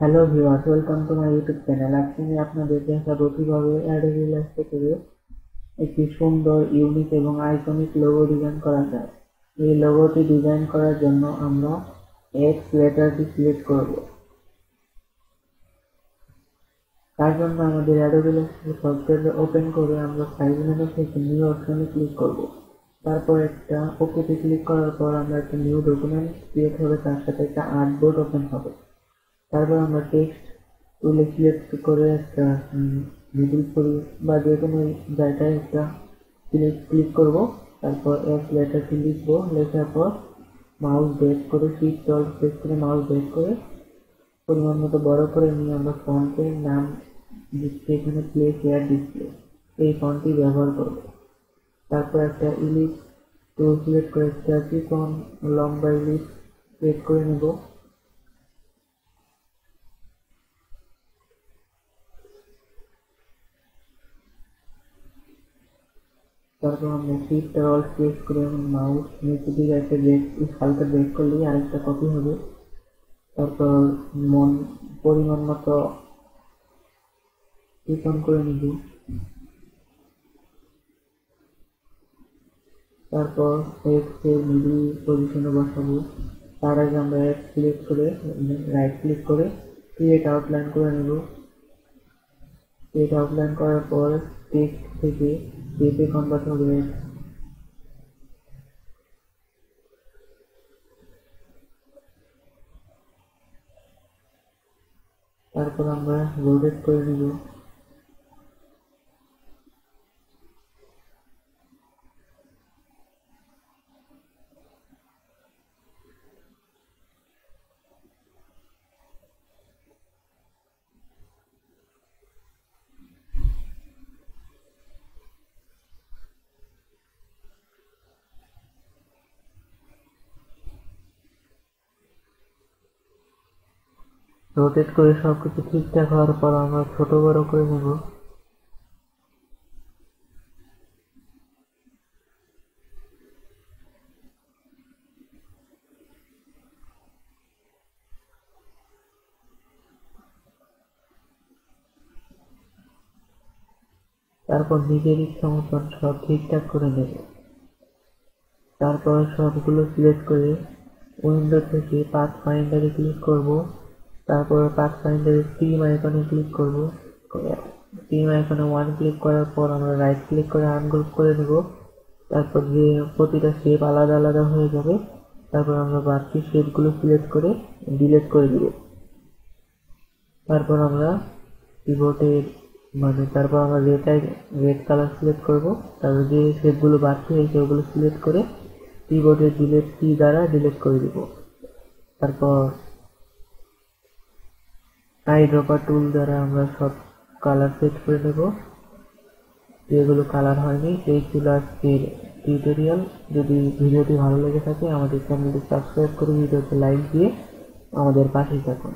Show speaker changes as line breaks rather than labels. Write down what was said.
Hello viewers, welcome to my YouTube channel. আজকে আমি আপনাদের দেখাবো কিভাবে অ্যাডোবি ইলাস্ট্রেটরে একটি সুন্দর, ইউনিক এবং আইকনিক লোগো ডিজাইন করা যায়। এই লোগোটি ডিজাইন করার জন্য আমরা এক্স লেটারটি সিলেক্ট করব। তার জন্য আমাদের অ্যাডোবি ইলাস্ট্রেটর সফটওয়্যার ওপেন করে আমরা ফাইল মেনু থেকে নিউ অপশনে ক্লিক করব। তারপর একটা ওকেতে ক্লিক করার পর আমরা একটা নিউ ডকুমেন্ট ক্রিয়েট হবে, তার সাথে একটা আর্টবোর্ড ওপেন হবে। তারপর আমরা টেক্সট টুলে সিলেক্ট করে একটা মিডল করি বা যে কোনো জায়গায় একটা ক্লিক করব। তারপর এক লেটারটি লিখবো, লেখার পর মাউস ব্রেক করে শিফট অল্ট প্রেস করে মাউস ব্রেক করে পরিমাণ মতো বড় করে নিয়ে আমরা ফন্টের নাম দিচ্ছি এখানে প্লেস হেয়ার ডিসপ্লে, এই ফন্টটি ব্যবহার করব। তারপর একটা ইলিপস টুল সিলেক্ট করে একটা চিকন লম্বা ইলিপস ক্রিয়েট করে নেব। তারপর আমরা শিফট আর অল্ট প্রেস করে মাউস নিচে দিকে একটা হালকা ব্রেক করলেই আরেকটা কপি হবে। তারপর পরিমাণ মতো চিকন করে নিব। তারপর এক্স এর মিডল পজিশনে বসাবো। তার আগে আমরা এক্স ক্লিক করে রাইট ক্লিক করে ক্রিয়েট আউটলাইন করে নেব। ক্রিয়েট আউটলাইন করার পর টেক্সট থেকে শেপে কনভার্ট হবে। তারপর আমরা রোটেট করে নেব। রোটেট করে সবকিছু ঠিকঠাক হওয়ার পর আমরা ছোট বড় করে নেব। তারপর নিজের ইচ্ছা মতন সব ঠিকঠাক করে নেব। তারপর সবগুলো সিলেক্ট করে উইন্ডো থেকে পাথ ফাইন্ডারে ক্লিক করব। তারপর পাথ ফাইন্ডারে টিম আইকনে ক্লিক করব। টিম আইকনে ওয়ান ক্লিক করার পর আমরা রাইট ক্লিক করে আনগ্রুপ করে নেব। তারপর যে প্রতিটা শেপ আলাদা আলাদা হয়ে যাবে। তারপর আমরা বাকি শেপগুলো সিলেক্ট করে ডিলিট করে দিব। তারপর আমরা কিবোর্ডের তারপর আমরা রেড কালার সিলেক্ট করব। তারপর যে শেপগুলো বাকি হয়েছে ওগুলো সিলেক্ট করে কিবোর্ডের ডিলিট কি দ্বারা ডিলিট করে দিব। তারপর আইড্রপার টুল দ্বারা আমরা সব কালার সেট করে নেব। যেগুলো কালার হয়নি সেই ছিল আজকের টিউটোরিয়াল। যদি ভিডিওটি ভালো লেগে থাকে আমাদের চ্যানেলটি সাবস্ক্রাইব করে ভিডিওতে লাইক দিয়ে আমাদের পাশে থাকুন।